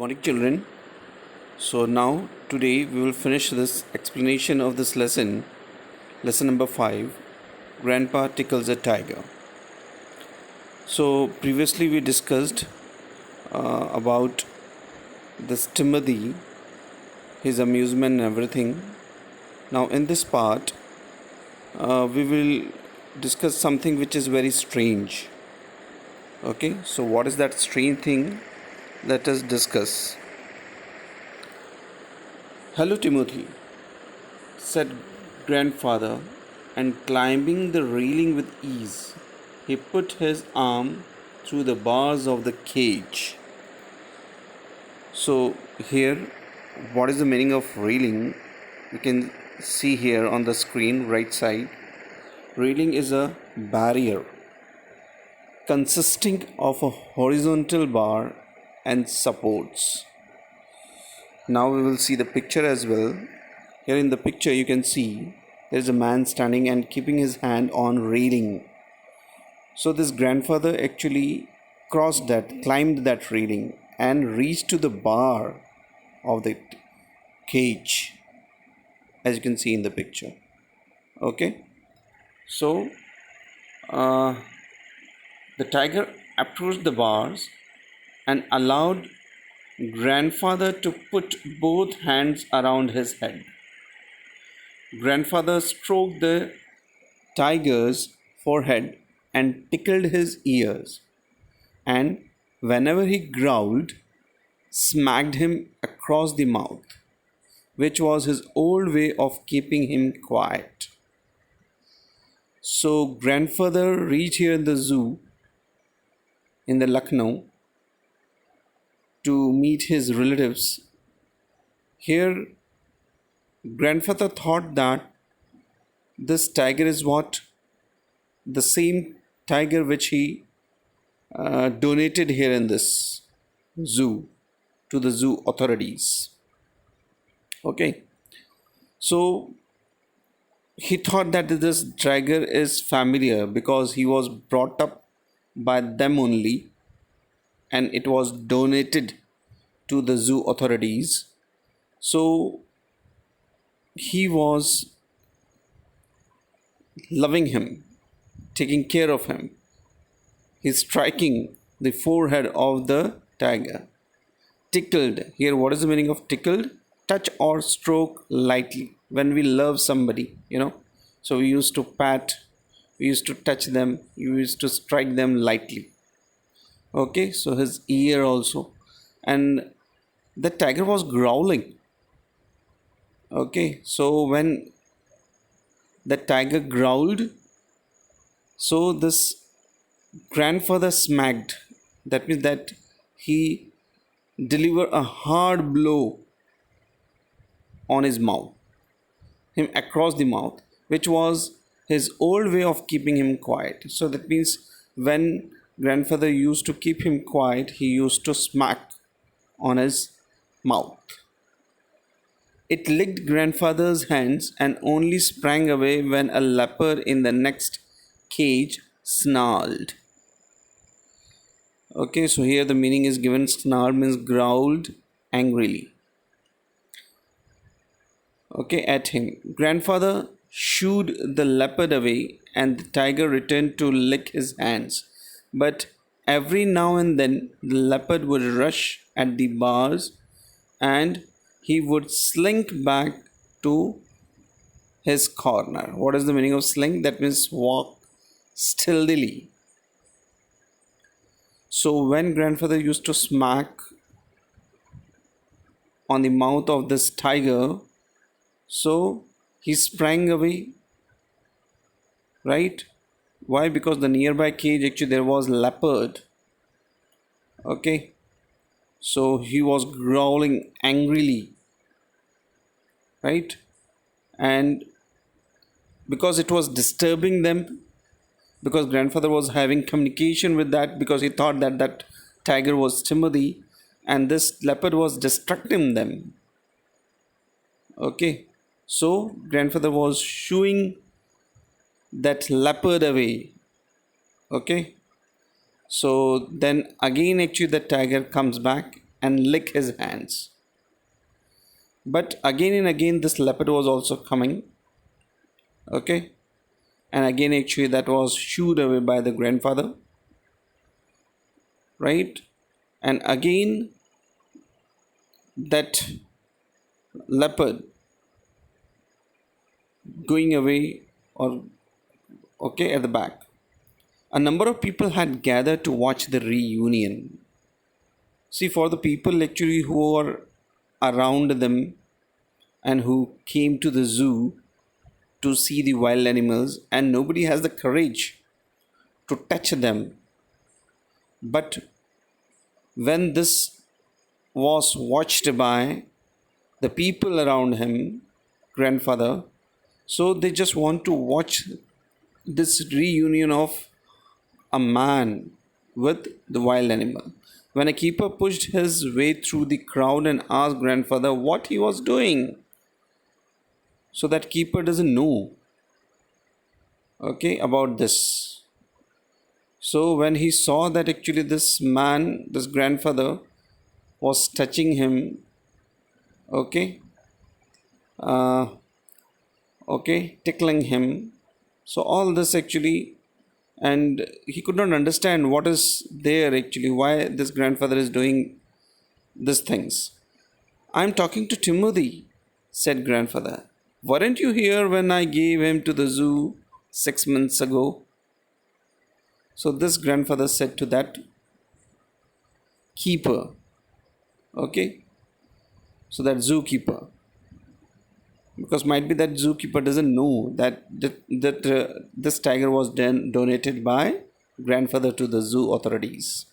Morning, children. So now today we will finish this explanation of this lesson number 5. Grandpa tickles a tiger. So previously we discussed about this Timothy, his amusement and everything. Now in this part we will discuss something which is very strange. Okay, so what is that strange thing? Let us discuss. Hello, Timothy, said grandfather, and climbing the railing with ease, he put his arm through the bars of the cage. So here, what is the meaning of railing? You can see here on the screen right side. Railing is a barrier consisting of a horizontal bar and supports. Now we will see the picture as well. Here in the picture you can see there is a man standing and keeping his hand on railing. So this grandfather actually climbed that railing and reached to the bar of the cage, as you can see in the picture. Okay, so the tiger approached the bars and allowed grandfather to put both hands around his head. Grandfather stroked the tiger's forehead and tickled his ears, and whenever he growled, smacked him across the mouth, which was his old way of keeping him quiet. So grandfather reached here in the zoo in the Lucknow to meet his relatives. Here grandfather thought that this tiger is the same tiger which he donated here in this zoo to the zoo authorities. Okay, so he thought that this tiger is familiar because he was brought up by them only and it was donated to the zoo authorities. So he was loving him, taking care of him. He's striking the forehead of the tiger. Tickled. Here, what is the meaning of tickled? Touch or stroke lightly. When we love somebody. So we used to pat, we used to touch them, we used to strike them lightly. Okay, so his ear also. And the tiger was growling. Okay, so when the tiger growled, so this grandfather smacked. That means that he delivered a hard blow on his mouth, him across the mouth, which was his old way of keeping him quiet. So that means when grandfather used to keep him quiet, he used to smack on his mouth. It licked grandfather's hands and only sprang away when a leopard in the next cage snarled. Okay, so here the meaning is given. Snarl means growled angrily. Okay, at him. Grandfather shooed the leopard away and the tiger returned to lick his hands. But every now and then the leopard would rush at the bars and he would slink back to his corner. What is the meaning of slink? That means walk stealthily. So when grandfather used to smack on the mouth of this tiger, so he sprang away, right? Why? Because the nearby cage actually there was leopard. Okay, so he was growling angrily, right? And because it was disturbing them, because grandfather was having communication with that, because he thought that tiger was Timothy and this leopard was distracting them. Okay, so grandfather was shooing that leopard away. Okay, so then again actually the tiger comes back and lick his hands. But again and again, this leopard was also coming. Okay, and again, actually, that was shooed away by the grandfather, right? And again, that leopard going away, or okay, at the back. A number of people had gathered to watch the reunion. See, for the people actually who are around them and who came to the zoo to see the wild animals, and nobody has the courage to touch them. But when this was watched by the people around him, grandfather, so they just want to watch this reunion of a man with the wild animal. When a keeper pushed his way through the crowd and asked grandfather what he was doing, so that keeper doesn't know, okay, about this. So when he saw that actually this man, this grandfather, was touching him, okay, uh, okay, tickling him. So all this actually, and he could not understand what is there actually, why this grandfather is doing these things. I'm talking to Timothy, said grandfather. Weren't you here when I gave him to the zoo 6 months ago? So this grandfather said to that keeper, okay, so that zookeeper, because might be that zookeeper doesn't know that this tiger was donated by grandfather to the zoo authorities.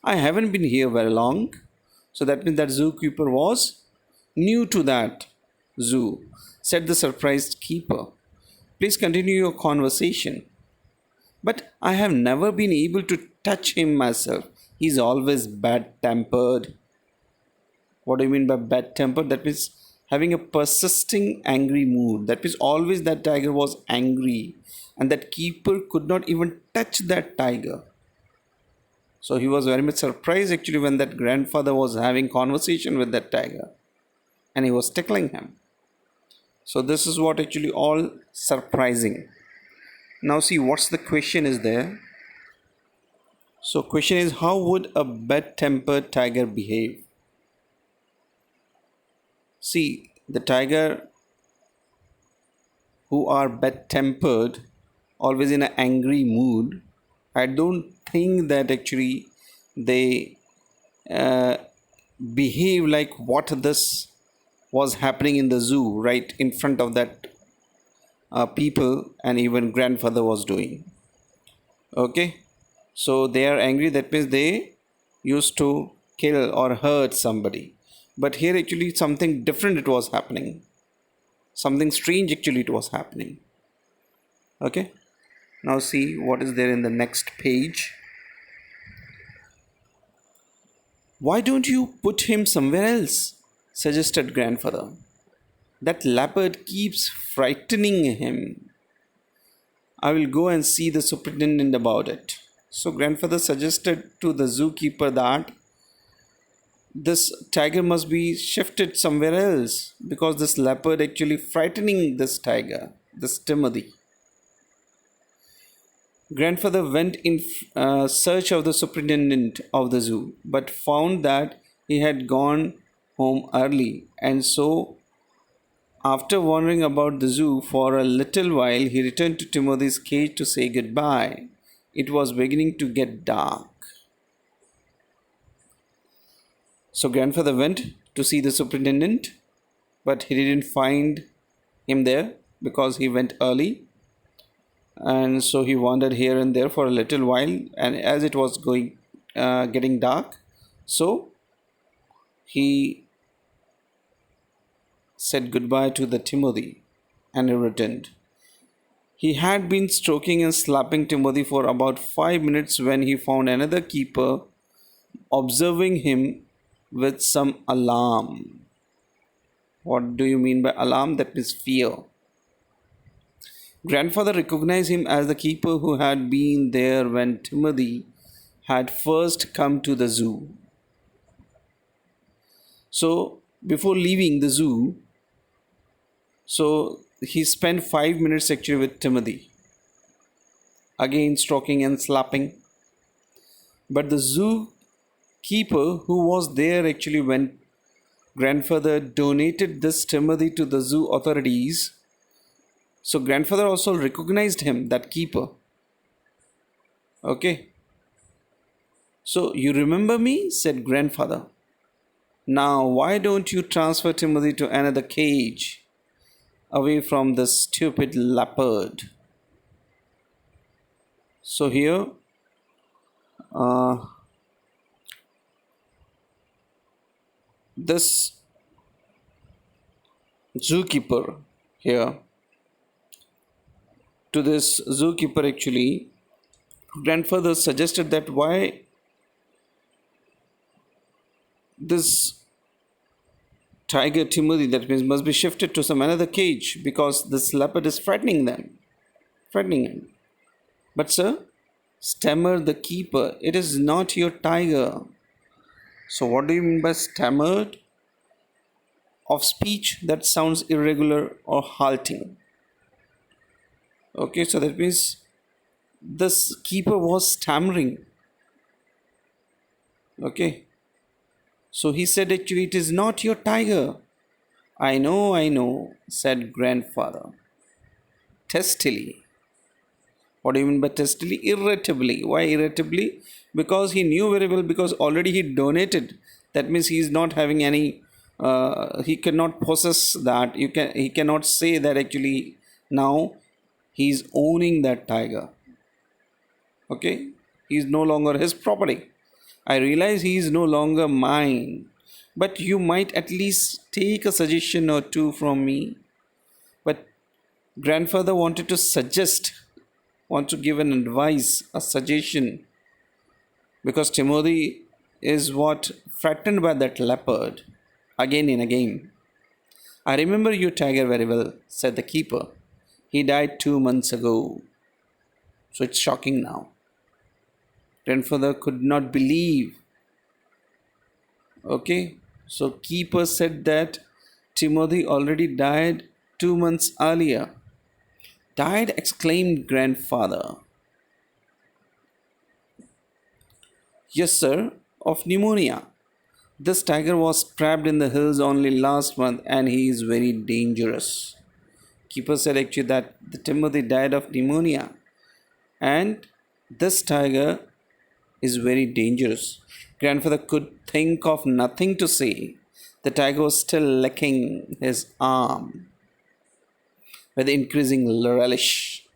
I haven't been here very long, so that means that zookeeper was new to that zoo, said the surprised keeper. Please continue your conversation. But I have never been able to touch him myself. He's always bad tempered. What do you mean by bad tempered? That means having a persisting angry mood. That means always that tiger was angry, and that keeper could not even touch that tiger. So he was very much surprised actually when that grandfather was having conversation with that tiger and he was tickling him. So this is what actually all surprising. Now see what's the question is there. So question is, how would a bad-tempered tiger behave? See, the tiger who are bad-tempered, always in an angry mood, I don't think that actually they uh, behave like what this was happening in the zoo right in front of that people, and even grandfather was doing. Okay, so they are angry, that means they used to kill or hurt somebody. But here actually something different it was happening, something strange actually it was happening. Okay, now see what is there in the next page. Why don't you put him somewhere else, suggested grandfather. That leopard keeps frightening him. I will go and see the superintendent about it. So grandfather suggested to the zookeeper that this tiger must be shifted somewhere else, because this leopard actually frightening this tiger, this Timothy. Grandfather went in search of the superintendent of the zoo, but found that he had gone home early, and so after wandering about the zoo for a little while, he returned to Timothy's cage to say goodbye. It was beginning to get dark. So grandfather went to see the superintendent, but he didn't find him there because he went early. And so he wandered here and there for a little while, and as it was getting dark, so he said goodbye to the Timothy and he returned. He had been stroking and slapping Timothy for about 5 minutes when he found another keeper observing him with some alarm. What do you mean by alarm? That means fear. Grandfather recognized him as the keeper who had been there when Timothy had first come to the zoo. So before leaving the zoo, so he spent 5 minutes actually with Timothy, again stroking and slapping. But the zoo keeper who was there actually when grandfather donated this Timothy to the zoo authorities, so grandfather also recognized him, that keeper. Okay. So you remember me? Said grandfather. Now why don't you transfer Timothy to another cage away from the stupid leopard? So here uh, this zookeeper here, to this zookeeper actually, grandfather suggested that why this tiger Timothy, that means, must be shifted to some another cage because this leopard is frightening him. But sir, stammered the keeper, it is not your tiger. So what do you mean by stammered? Of speech that sounds irregular or halting. Okay, so that means this keeper was stammering. Okay, so he said actually it is not your tiger. I know, said grandfather testily. What do you mean by testily? Irritably. Why irritably? Because he knew very well, because already he donated. That means he is not having any. He cannot possess that. He cannot say that actually now he is owning that tiger. Okay, he is no longer his property. I realize he is no longer mine, but you might at least take a suggestion or two from me. But grandfather wanted to suggest, want to give an advice, a suggestion, because Timothy is what frightened by that leopard again and again. I remember your tiger very well, said the keeper. He died 2 months ago. So it's shocking now. Grandfather could not believe. Okay, so keeper said that Timothy already died 2 months earlier. Died, exclaimed grandfather. Yes, sir, of pneumonia. This tiger was trapped in the hills only last month and he is very dangerous. Keeper said actually that the Timothy died of pneumonia and this tiger is very dangerous. Grandfather could think of nothing to say. The tiger was still licking his arm with increasing relish.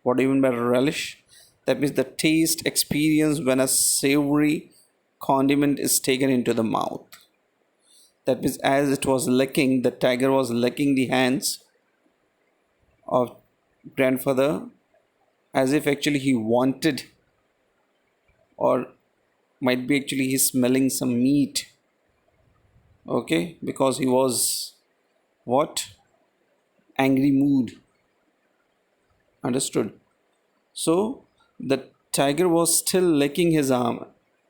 What do you mean by relish? That means the taste experience when a savory condiment is taken into the mouth. That means as it was licking, the tiger was licking the hands of grandfather as if actually he wanted, or might be actually he's smelling some meat. Okay, because he was what? Angry mood. Understood? So the tiger was still licking his arm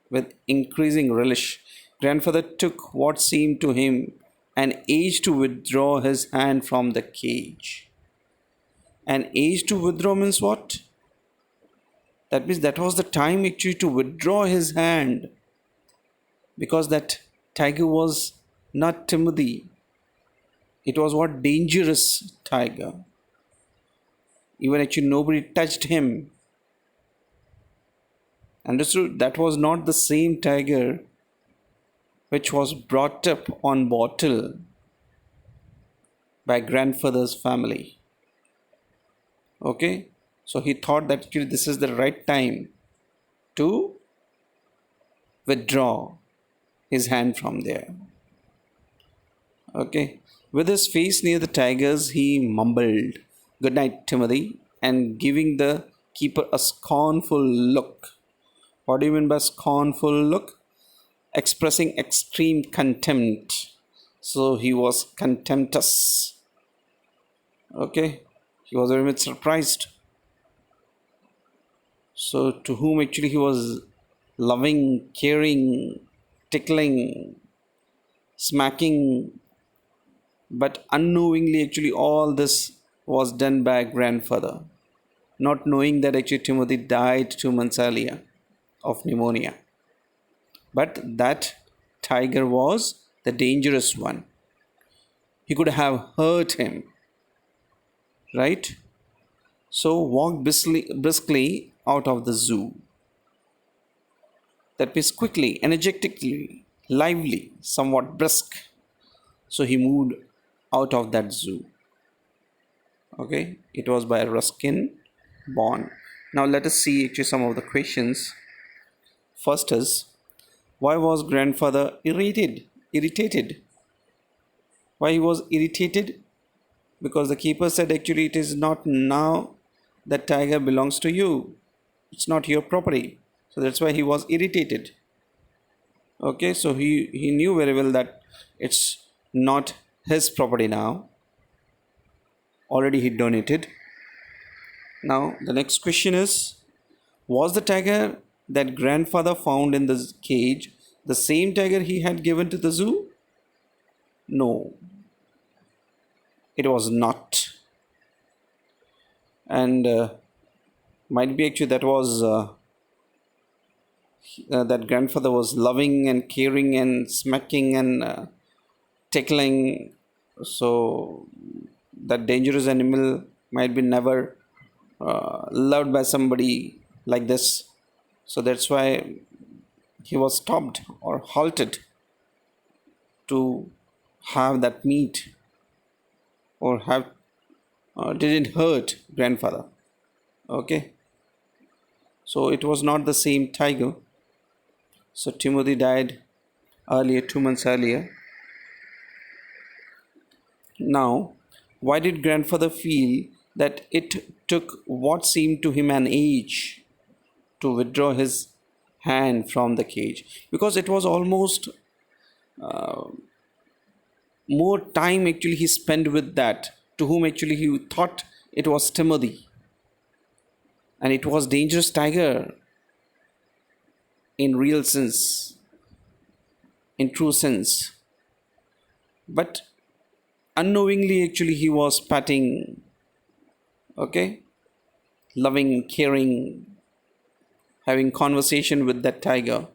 with increasing relish. Grandfather took what seemed to him an age to withdraw his hand from the cage. An age to withdraw means what? That means that was the time actually to withdraw his hand, because that tiger was not Timothy. It was what? Dangerous tiger. Even actually nobody touched him. Understood? That was not the same tiger which was brought up on bottle by grandfather's family. Okay, so he thought that actually this is the right time to withdraw his hand from there. Okay, with his face near the tigers, he mumbled, "Good night, Timothy," and giving the keeper a scornful look. What do you mean by scornful look? Expressing extreme contempt. So he was contemptuous. Okay, he was very much surprised. So to whom actually he was loving, caring, tickling, smacking, but unknowingly actually all this was done by grandfather, not knowing that actually Timothy died 2 months earlier of pneumonia. But that tiger was the dangerous one. He could have hurt him, right? So walked briskly out of the zoo. That means quickly, energetically, lively, somewhat brisk. So he moved out of that zoo. Okay, it was by Ruskin Bond. Now let us see actually some of the questions. First is, why was grandfather Irritated. Why he was irritated? Because the keeper said actually it is not now, that tiger belongs to you. It's not your property. So that's why he was irritated. Okay, so he knew very well that it's not his property now. Already he donated. Now the next question is, was the tiger that grandfather found in the cage the same tiger he had given to the zoo? No, it was not. And might be actually that grandfather was loving and caring and smacking and tickling. So that dangerous animal might be never loved by somebody like this. So that's why he was stopped or halted to have that meat, or have didn't hurt grandfather. Okay, so it was not the same tiger. So Timothy died earlier, 2 months earlier. Now, why did grandfather feel that it took what seemed to him an age to withdraw his hand from the cage? Because it was almost more time actually he spent with that, to whom actually he thought it was Timothy, and it was dangerous tiger in real sense, in true sense. But unknowingly actually he was patting, okay, loving, caring, having conversation with that tiger.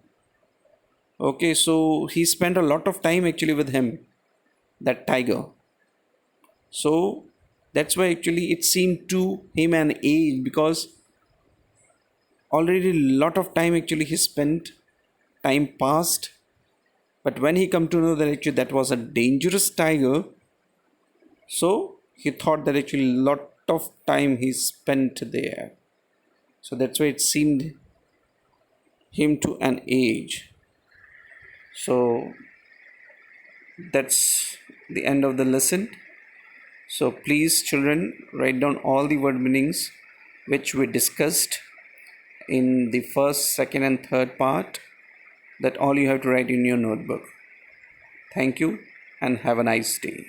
Okay, so he spent a lot of time actually with him, that tiger. So that's why actually it seemed to him an age, because already a lot of time actually he spent, time passed. But when he come to know that actually that was a dangerous tiger, so he thought that actually lot of time he spent there. So that's why it seemed him to an age. So that's the end of the lesson. So please, children, write down all the word meanings which we discussed in the first, second, and third part. That all you have to write in your notebook. Thank you and have a nice day.